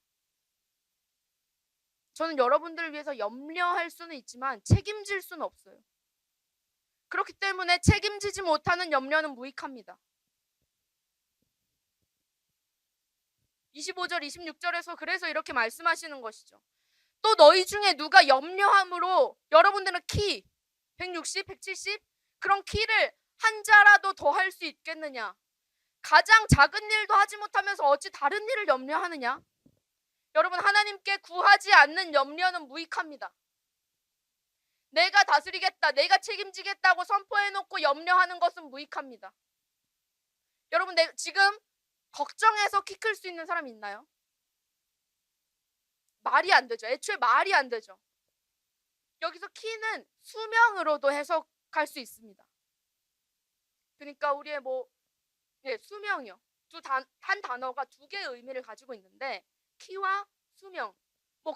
저는 여러분들을 위해서 염려할 수는 있지만 책임질 수는 없어요. 그렇기 때문에 책임지지 못하는 염려는 무익합니다. 25절, 26절에서 그래서 이렇게 말씀하시는 것이죠. 또 너희 중에 누가 염려함으로 여러분들은 키 160, 170 그런 키를 한 자라도 더 할 수 있겠느냐? 가장 작은 일도 하지 못하면서 어찌 다른 일을 염려하느냐? 여러분 하나님께 구하지 않는 염려는 무익합니다. 내가 다스리겠다, 내가 책임지겠다고 선포해놓고 염려하는 것은 무익합니다. 여러분 지금 걱정해서 키 클 수 있는 사람 있나요? 말이 안 되죠. 애초에 말이 안 되죠. 여기서 키는 수명으로도 해석할 수 있습니다. 그러니까 우리의 수명이요. 한 단어가 두 개의 의미를 가지고 있는데 키와 수명.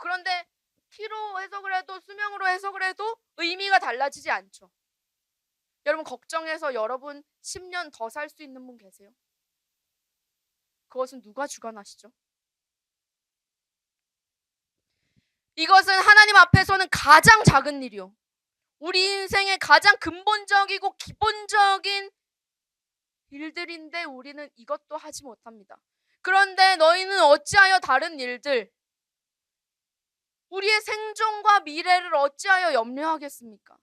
그런데 키로 해석을 해도 수명으로 해석을 해도 의미가 달라지지 않죠. 여러분 걱정해서 여러분 10년 더 살 수 있는 분 계세요? 그것은 누가 주관하시죠? 이것은 하나님 앞에서는 가장 작은 일이요. 우리 인생의 가장 근본적이고 기본적인 일들인데 우리는 이것도 하지 못합니다. 그런데 너희는 어찌하여 다른 일들, 우리의 생존과 미래를 어찌하여 염려하겠습니까?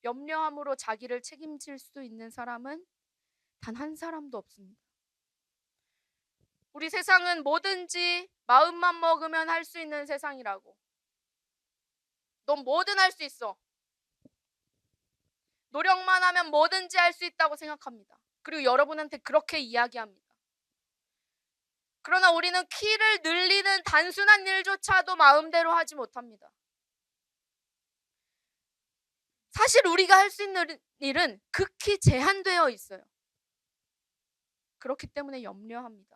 염려함으로 자기를 책임질 수 있는 사람은 단 한 사람도 없습니다. 우리 세상은 뭐든지 마음만 먹으면 할 수 있는 세상이라고. 넌 뭐든 할 수 있어. 노력만 하면 뭐든지 할 수 있다고 생각합니다. 그리고 여러분한테 그렇게 이야기합니다. 그러나 우리는 키를 늘리는 단순한 일조차도 마음대로 하지 못합니다. 사실 우리가 할 수 있는 일은 극히 제한되어 있어요. 그렇기 때문에 염려합니다.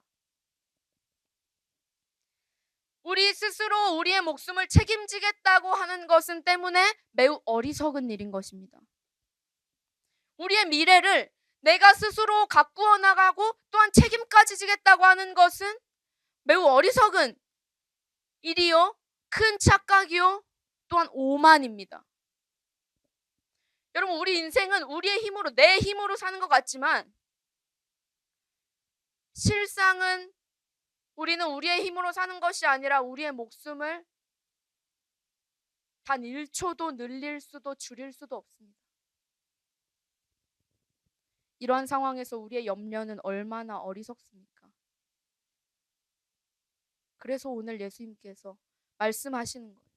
우리 스스로 우리의 목숨을 책임지겠다고 하는 것은 때문에 매우 어리석은 일인 것입니다. 우리의 미래를 내가 스스로 가꾸어 나가고 또한 책임까지 지겠다고 하는 것은 매우 어리석은 일이요, 큰 착각이요, 또한 오만입니다. 여러분 우리 인생은 우리의 힘으로, 내 힘으로 사는 것 같지만 실상은 우리는 우리의 힘으로 사는 것이 아니라 우리의 목숨을 단 1초도 늘릴 수도 줄일 수도 없습니다. 이러한 상황에서 우리의 염려는 얼마나 어리석습니까? 그래서 오늘 예수님께서 말씀하시는 거예요.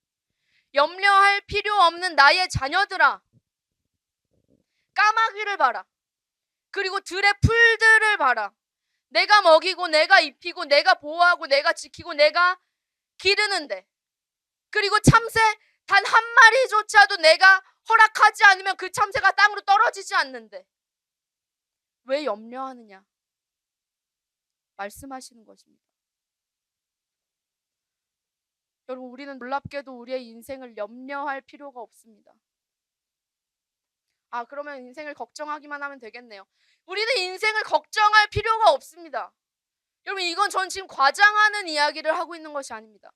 염려할 필요 없는 나의 자녀들아, 까마귀를 봐라. 그리고 들의 풀들을 봐라. 내가 먹이고 내가 입히고 내가 보호하고 내가 지키고 내가 기르는데, 그리고 참새 단 한 마리조차도 내가 허락하지 않으면 그 참새가 땅으로 떨어지지 않는데 왜 염려하느냐 말씀하시는 것입니다. 여러분 우리는 놀랍게도 우리의 인생을 염려할 필요가 없습니다. 그러면 인생을 걱정하기만 하면 되겠네요. 우리는 인생을 걱정할 필요가 없습니다. 여러분 이건 전 지금 과장하는 이야기를 하고 있는 것이 아닙니다.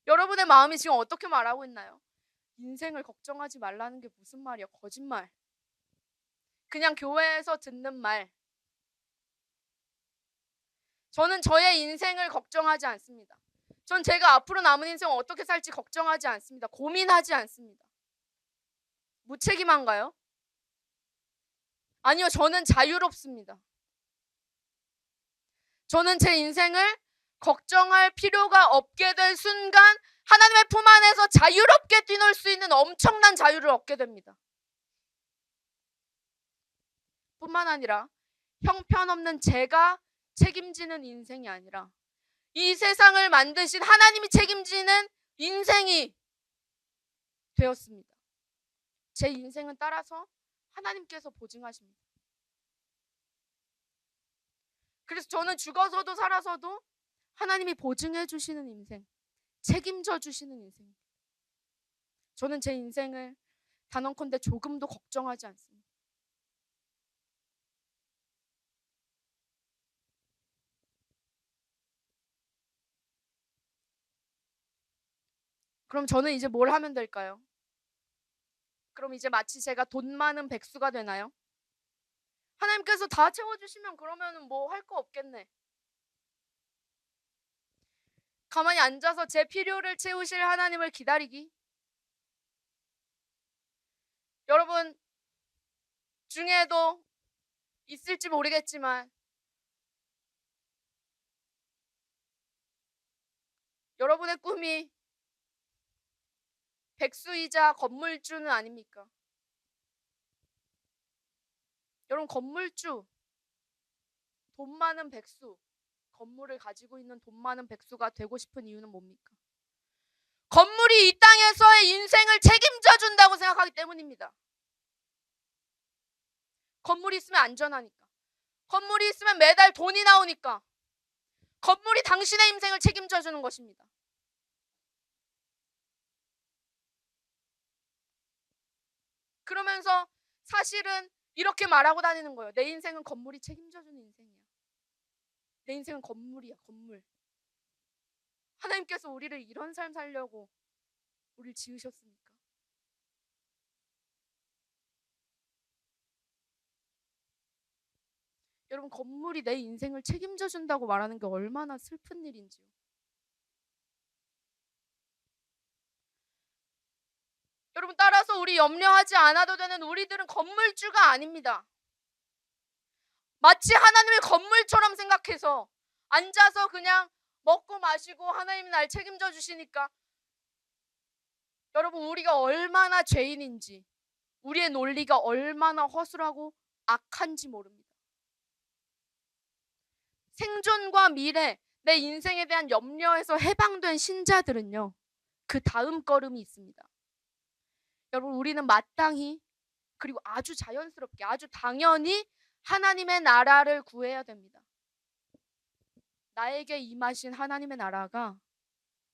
여러분의 마음이 지금 어떻게 말하고 있나요? 인생을 걱정하지 말라는 게 무슨 말이야? 거짓말. 그냥 교회에서 듣는 말. 저는 저의 인생을 걱정하지 않습니다. 전 제가 앞으로 남은 인생을 어떻게 살지 걱정하지 않습니다. 고민하지 않습니다. 무책임한가요? 아니요, 저는 자유롭습니다. 저는 제 인생을 걱정할 필요가 없게 된 순간 하나님의 품 안에서 자유롭게 뛰놀 수 있는 엄청난 자유를 얻게 됩니다. 뿐만 아니라 형편없는 제가 책임지는 인생이 아니라 이 세상을 만드신 하나님이 책임지는 인생이 되었습니다. 제 인생은 따라서 하나님께서 보증하십니다. 그래서 저는 죽어서도 살아서도 하나님이 보증해 주시는 인생, 책임져 주시는 인생. 저는 제 인생을 단언컨대 조금도 걱정하지 않습니다. 그럼 저는 이제 뭘 하면 될까요? 그럼 이제 마치 제가 돈 많은 백수가 되나요? 하나님께서 다 채워주시면 그러면 뭐 할 거 없겠네. 가만히 앉아서 제 필요를 채우실 하나님을 기다리기. 여러분 중에도 있을지 모르겠지만 여러분의 꿈이 백수이자 건물주는 아닙니까? 여러분 건물주, 돈 많은 백수, 건물을 가지고 있는 돈 많은 백수가 되고 싶은 이유는 뭡니까? 건물 건물이 이 땅에서의 인생을 책임져 준다고 생각하기 때문입니다. 건물이 있으면 안전하니까. 건물이 있으면 매달 돈이 나오니까. 건물이 당신의 인생을 책임져 주는 것입니다. 그러면서 사실은 이렇게 말하고 다니는 거예요. 내 인생은 건물이 책임져 주는 인생이야. 내 인생은 건물이야, 건물. 하나님께서 우리를 이런 삶 살려고 우리를 지으셨습니까? 여러분, 건물이 내 인생을 책임져 준다고 말하는 게 얼마나 슬픈 일인지요. 여러분, 따라서 우리 염려하지 않아도 되는 우리들은 건물주가 아닙니다. 마치 하나님의 건물처럼 생각해서 앉아서 그냥 먹고 마시고 하나님이 날 책임져 주시니까, 여러분, 우리가 얼마나 죄인인지, 우리의 논리가 얼마나 허술하고 악한지 모릅니다. 생존과 미래, 내 인생에 대한 염려에서 해방된 신자들은요, 그 다음 걸음이 있습니다. 여러분, 우리는 마땅히, 그리고 아주 자연스럽게, 아주 당연히 하나님의 나라를 구해야 됩니다. 나에게 임하신 하나님의 나라가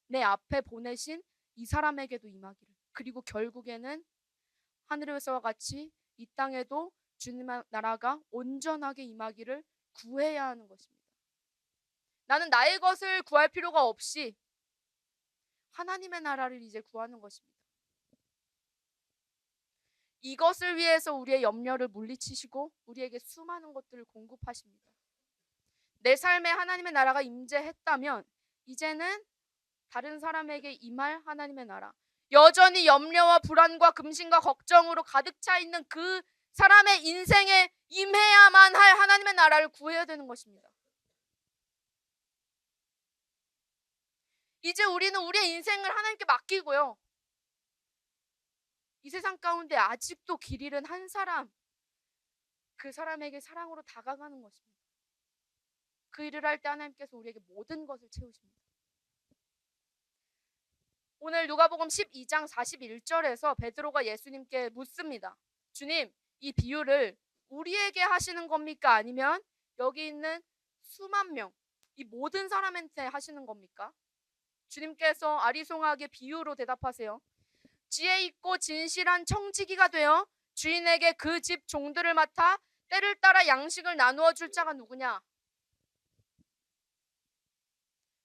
내 앞에 보내신 이 사람에게도 임하기를, 그리고 결국에는 하늘에서와 같이 이 땅에도 주님의 나라가 온전하게 임하기를 구해야 하는 것입니다. 나는 나의 것을 구할 필요가 없이 하나님의 나라를 이제 구하는 것입니다. 이것을 위해서 우리의 염려를 물리치시고 우리에게 수많은 것들을 공급하십니다. 내 삶에 하나님의 나라가 임재했다면 이제는 다른 사람에게 임할 하나님의 나라, 여전히 염려와 불안과 금신과 걱정으로 가득 차 있는 그 사람의 인생에 임해야만 할 하나님의 나라를 구해야 되는 것입니다. 이제 우리는 우리의 인생을 하나님께 맡기고요, 이 세상 가운데 아직도 길 잃은 한 사람, 그 사람에게 사랑으로 다가가는 것입니다. 그 일을 할 때 하나님께서 우리에게 모든 것을 채우십니다. 오늘 누가복음 12장 41절에서 베드로가 예수님께 묻습니다. 주님, 이 비유를 우리에게 하시는 겁니까? 아니면 여기 있는 수만 명, 이 모든 사람한테 하시는 겁니까? 주님께서 아리송하게 비유로 대답하세요. 지혜 있고 진실한 청지기가 되어 주인에게 그 집 종들을 맡아 때를 따라 양식을 나누어 줄 자가 누구냐?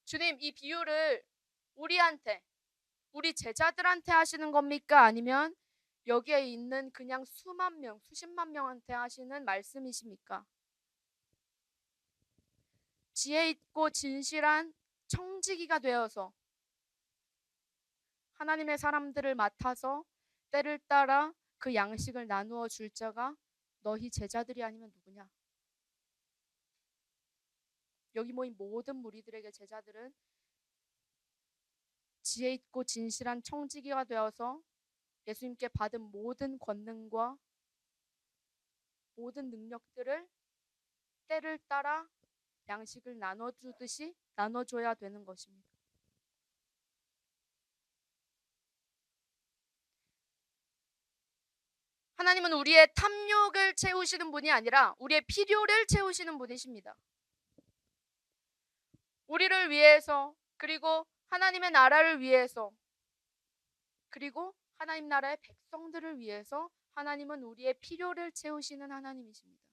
주님, 이 비유를 우리한테, 우리 제자들한테 하시는 겁니까? 아니면 여기에 있는 그냥 수만 명, 수십만 명한테 하시는 말씀이십니까? 지혜 있고 진실한 청지기가 되어서 하나님의 사람들을 맡아서 때를 따라 그 양식을 나누어 줄 자가 너희 제자들이 아니면 누구냐? 여기 모인 모든 무리들에게 제자들은 지혜 있고 진실한 청지기가 되어서 예수님께 받은 모든 권능과 모든 능력들을 때를 따라 양식을 나눠주듯이 나눠줘야 되는 것입니다. 하나님은 우리의 탐욕을 채우시는 분이 아니라 우리의 필요를 채우시는 분이십니다. 우리를 위해서, 그리고 하나님의 나라를 위해서, 그리고 하나님 나라의 백성들을 위해서 하나님은 우리의 필요를 채우시는 하나님이십니다.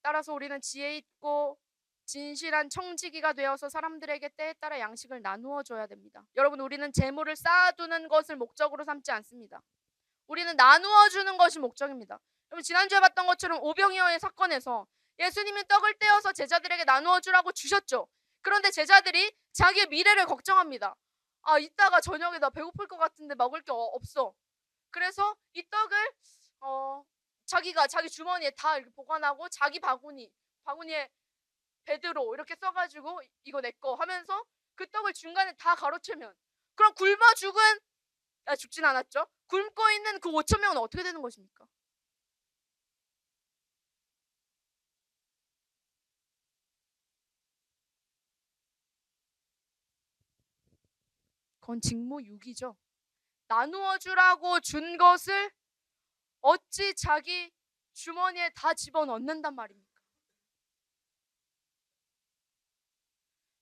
따라서 우리는 지혜 있고 진실한 청지기가 되어서 사람들에게 때에 따라 양식을 나누어 줘야 됩니다. 여러분, 우리는 재물을 쌓아두는 것을 목적으로 삼지 않습니다. 우리는 나누어 주는 것이 목적입니다. 여러분, 지난주에 봤던 것처럼 오병이어의 사건에서 예수님이 떡을 떼어서 제자들에게 나누어 주라고 주셨죠. 그런데 제자들이 자기의 미래를 걱정합니다. 아, 이따가 저녁에 나 배고플 것 같은데 먹을 게 없어. 그래서 이 떡을 자기가 자기 주머니에 다 이렇게 보관하고 자기 바구니에 베드로 이렇게 써가지고 이거 내 거 하면서 그 떡을 중간에 다 가로채면, 그럼 굶어 죽진 않았죠. 굶고 있는 그 5천 명은 어떻게 되는 것입니까? 그건 직무유기죠. 나누어 주라고 준 것을 어찌 자기 주머니에 다 집어넣는단 말입니까?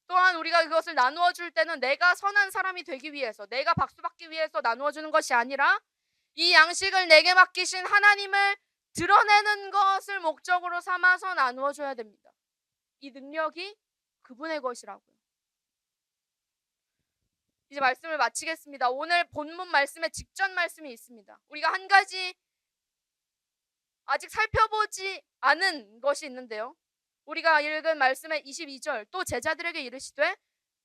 또한 우리가 그것을 나누어 줄 때는 내가 선한 사람이 되기 위해서, 내가 박수 받기 위해서 나누어 주는 것이 아니라 이 양식을 내게 맡기신 하나님을 드러내는 것을 목적으로 삼아서 나누어 줘야 됩니다. 이 능력이 그분의 것이라고요. 이제 말씀을 마치겠습니다. 오늘 본문 말씀에 직전 말씀이 있습니다. 우리가 한 가지 아직 살펴보지 않은 것이 있는데요. 우리가 읽은 말씀의 22절, 또 제자들에게 이르시되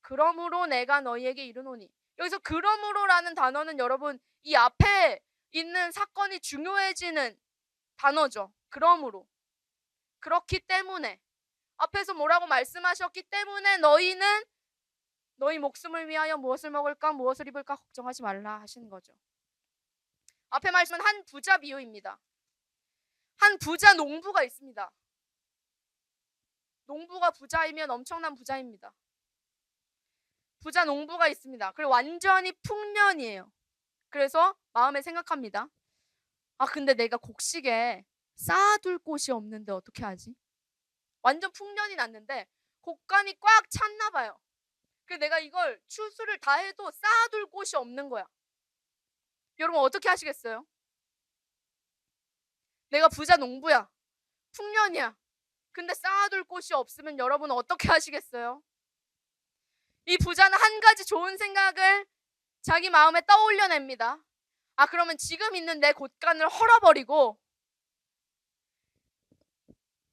그러므로 내가 너희에게 이르노니. 여기서 그러므로라는 단어는 여러분 이 앞에 있는 사건이 중요해지는 단어죠. 그러므로. 그렇기 때문에, 앞에서 뭐라고 말씀하셨기 때문에 너희는 너희 목숨을 위하여 무엇을 먹을까 무엇을 입을까 걱정하지 말라 하시는 거죠. 앞에 말씀은 한 부자 비유입니다. 한 부자 농부가 있습니다. 농부가 부자이면 엄청난 부자입니다. 부자 농부가 있습니다. 그리고 완전히 풍년이에요. 그래서 마음에 생각합니다. 아, 근데 내가 곡식에 쌓아둘 곳이 없는데 어떻게 하지? 완전 풍년이 났는데 곡간이 꽉 찼나 봐요. 그래서 내가 이걸 추수를 다 해도 쌓아둘 곳이 없는 거야. 여러분 어떻게 하시겠어요? 내가 부자 농부야. 풍년이야. 근데 쌓아둘 곳이 없으면 여러분은 어떻게 하시겠어요? 이 부자는 한 가지 좋은 생각을 자기 마음에 떠올려냅니다. 아, 그러면 지금 있는 내 곳간을 헐어버리고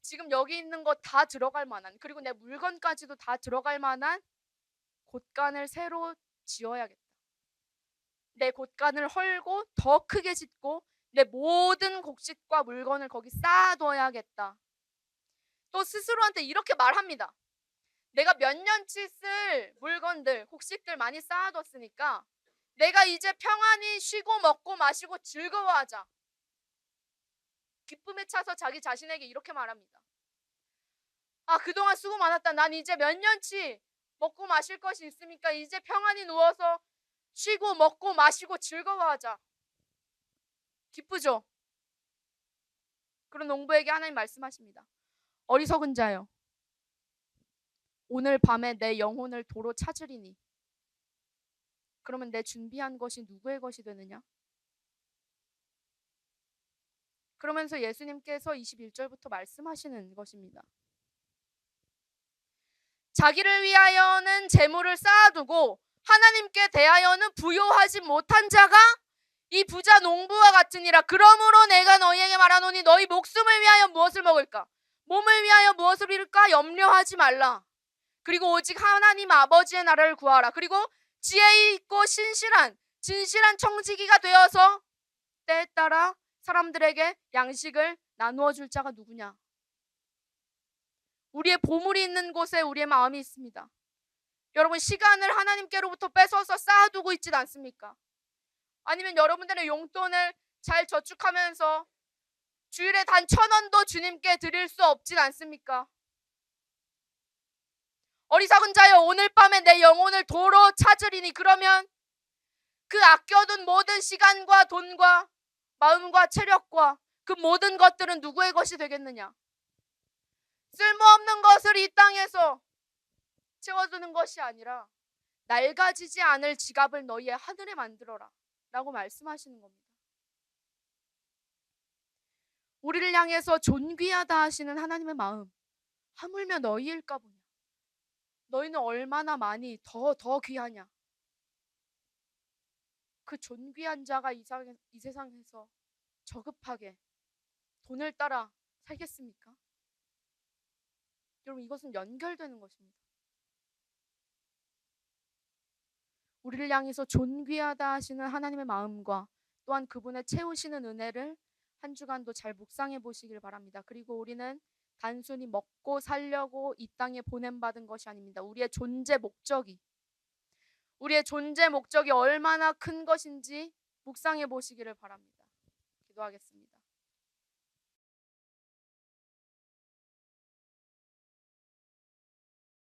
지금 여기 있는 거 다 들어갈 만한, 그리고 내 물건까지도 다 들어갈 만한 곳간을 새로 지어야겠다. 내 곳간을 헐고 더 크게 짓고 내 모든 곡식과 물건을 거기 쌓아둬야겠다. 또 스스로한테 이렇게 말합니다. 내가 몇 년치 쓸 물건들, 곡식들 많이 쌓아뒀으니까 내가 이제 평안히 쉬고 먹고 마시고 즐거워하자. 기쁨에 차서 자기 자신에게 이렇게 말합니다. 아, 그동안 수고 많았다. 난 이제 몇 년치 먹고 마실 것이 있으니까 이제 평안히 누워서 쉬고 먹고 마시고 즐거워하자. 기쁘죠? 그런 농부에게 하나님 말씀하십니다. 어리석은 자여, 오늘 밤에 내 영혼을 도로 찾으리니 그러면 내 준비한 것이 누구의 것이 되느냐? 그러면서 예수님께서 21절부터 말씀하시는 것입니다. 자기를 위하여는 재물을 쌓아두고 하나님께 대하여는 부요하지 못한 자가 이 부자 농부와 같으니라. 그러므로 내가 너희에게 말하노니 너희 목숨을 위하여 무엇을 먹을까? 몸을 위하여 무엇을 잃을까? 염려하지 말라. 그리고 오직 하나님 아버지의 나라를 구하라. 그리고 지혜 있고 진실한 청지기가 되어서 때에 따라 사람들에게 양식을 나누어 줄 자가 누구냐? 우리의 보물이 있는 곳에 우리의 마음이 있습니다. 여러분, 시간을 하나님께로부터 뺏어서 쌓아두고 있진 않습니까? 아니면 여러분들의 용돈을 잘 저축하면서 주일에 단 1,000원도 주님께 드릴 수 없진 않습니까? 어리석은 자여, 오늘 밤에 내 영혼을 도로 찾으리니. 그러면 그 아껴둔 모든 시간과 돈과 마음과 체력과 그 모든 것들은 누구의 것이 되겠느냐? 쓸모없는 것을 이 땅에서 채워두는 것이 아니라 낡아지지 않을 지갑을 너희의 하늘에 만들어라 라고 말씀하시는 겁니다. 우리를 향해서 존귀하다 하시는 하나님의 마음, 하물며 너희일까 보냐? 너희는 얼마나 많이 더 귀하냐? 그 존귀한 자가 이 세상에서 저급하게 돈을 따라 살겠습니까? 여러분, 이것은 연결되는 것입니다. 우리를 향해서 존귀하다 하시는 하나님의 마음과 또한 그분의 채우시는 은혜를 한 주간도 잘 묵상해 보시길 바랍니다. 그리고 우리는 단순히 먹고 살려고 이 땅에 보냄받은 것이 아닙니다. 우리의 존재 목적이 얼마나 큰 것인지 묵상해 보시기를 바랍니다. 기도하겠습니다.